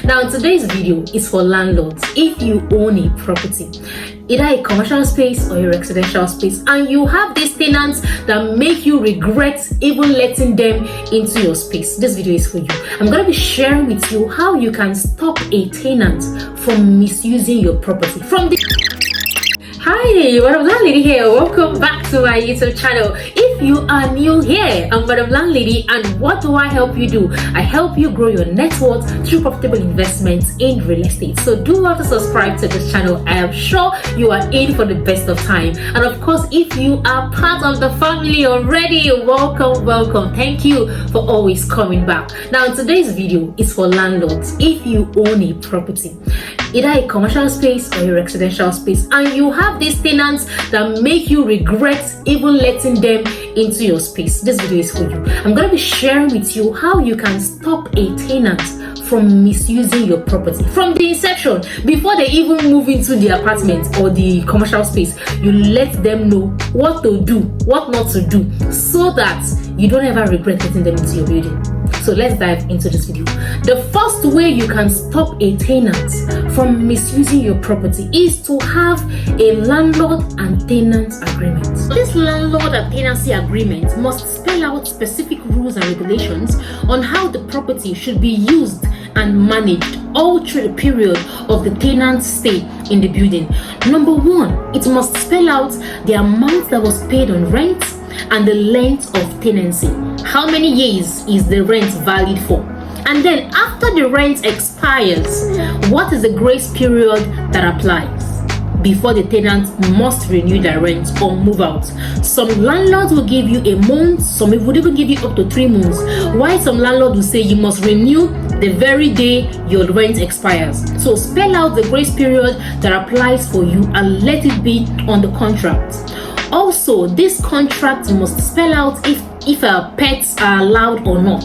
Now, today's video is for landlords. If you own a property, either a commercial space or a residential space, and you have these tenants that make you regret even letting them into your space, this video is for you. I'm going to be sharing with you how you can stop a tenant from misusing your property. Hi, Madam Landlady here. Welcome back to my YouTube channel. If you are new here, I'm Madam Landlady, and what do I help you do? I help you grow your net worth through profitable investments in real estate. So do want to subscribe to this channel. I am sure you are in for the best of time. And of course, if you are part of the family already, welcome. Thank you for always coming back. Now, today's video is for landlords. If you own a property, either a commercial space or a residential space, and you have these tenants that make you regret even letting them into your space, this video is for you. I'm going to be sharing with you how you can stop a tenant from misusing your property from the inception. Before they even move into the apartment or the commercial space, you let them know what to do, what not to do, so that you don't ever regret letting them into your building. So let's dive into this video. The first way you can stop a tenant from misusing your property is to have a landlord and tenant agreement. This landlord and tenancy agreement must spell out specific rules and regulations on how the property should be used and managed all through the period of the tenant's stay in the building. Number one, it must spell out the amount that was paid on rent and the length of tenancy. How many years is the rent valid for? And then after the rent expires, what is the grace period that applies before the tenant must renew their rent or move out? Some landlords will give you a month, some would even give you up to 3 months, while some landlords will say you must renew the very day your rent expires. So spell out the grace period that applies for you and let it be on the contract. Also, this contract must spell out if pets are allowed or not.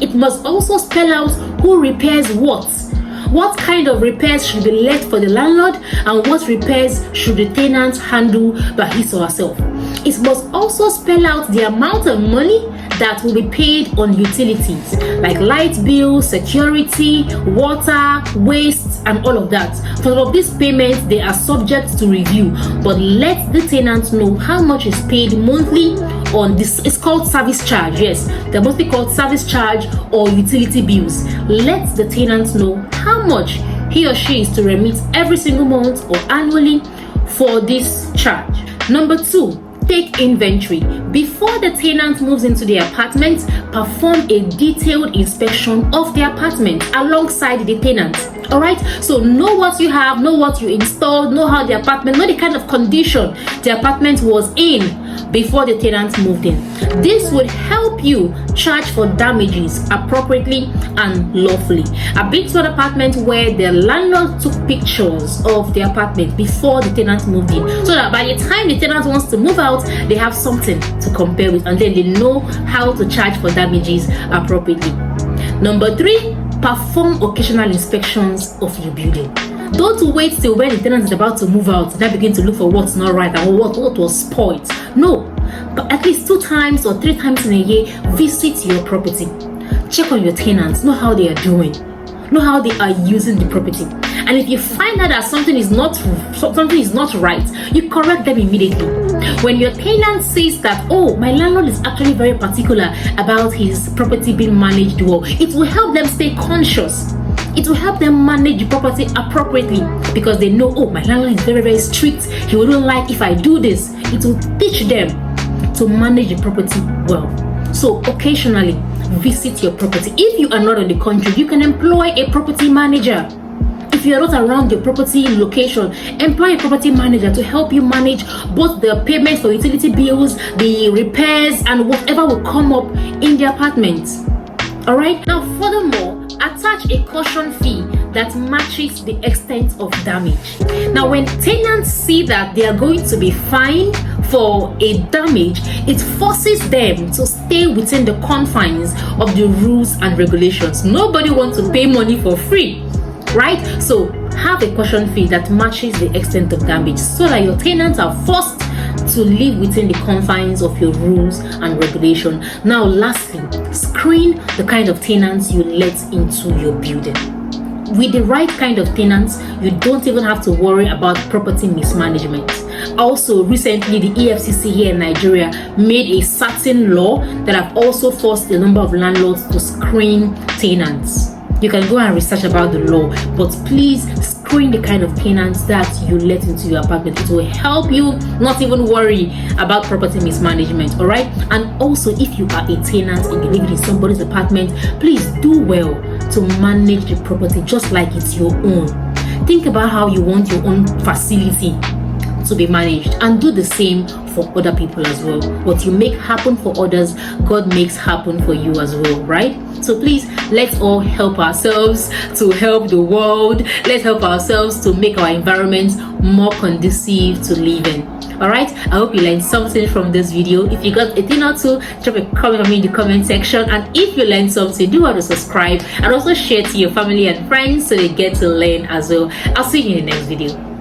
It must also spell out who repairs what kind of repairs should be left for the landlord, and what repairs should the tenant handle by his or herself. It must also spell out the amount of money that will be paid on utilities like light bills, security, water, waste, and all of that. For all of these payments, they are subject to review, but let the tenant know how much is paid monthly on this. It's called service charge. Yes, they must be called service charge or utility bills. Let the tenant know how much he or she is to remit every single month or annually for this charge. Number two, take inventory. Before the tenant moves into the apartment, perform a detailed inspection of the apartment alongside the tenant. Alright, so know what you have, know what you installed, know how the apartment, know the kind of condition the apartment was in before the tenant moved in. This would help you charge for damages appropriately and lawfully. I've been to an apartment where the landlord took pictures of the apartment before the tenant moved in, so that by the time the tenant wants to move out, they have something to compare with, and then they know how to charge for damages appropriately. Number three, perform occasional inspections of your building. Don't wait till when the tenant is about to move out, then begin to look for what's not right and what was spoiled. No, but at least 2 times or 3 times in a year, visit your property. Check on your tenants, know how they are doing, know how they are using the property. And if you find out that something is not right, you correct them immediately. When your tenant says that, oh, my landlord is actually very particular about his property being managed well, it will help them stay conscious. It will help them manage the property appropriately, because they know, oh, my landlord is very, very strict. He wouldn't like if I do this. It will teach them to manage the property well. So occasionally visit your property. If you are not in the country, you can employ a property manager. If you are not around your property location, employ a property manager to help you manage both the payments for utility bills, the repairs, and whatever will come up in the apartment. Alright, now furthermore, attach a caution fee that matches the extent of damage. Now, when tenants see that they are going to be fined for a damage, it forces them to stay within the confines of the rules and regulations. Nobody wants to pay money for free, right? So have a caution fee that matches the extent of damage, so that your tenants are forced to live within the confines of your rules and regulation. Now, lastly, screen the kind of tenants you let into your building. with the right kind of tenants, you don't even have to worry about property mismanagement. Also, recently the EFCC here in Nigeria made a certain law that have also forced a number of landlords to screen tenants. You can go and research about the law, but please screen the kind of tenants that you let into your apartment. It will help you not even worry about property mismanagement. All right. And also, if you are a tenant and you live in somebody's apartment, please do well to manage the property just like it's your own. Think about how you want your own facility to be managed, and do the same for other people as well. What you make happen for others, God makes happen for you as well, right? So please, let's all help ourselves to help the world. Let's help ourselves to make our environment more conducive to live in. All right, I hope you learned something from this video. If you got a thing or two, drop a comment for me in the comment section. And if you learned something, do want to subscribe and also share to your family and friends so they get to learn as well. I'll see you in the next video.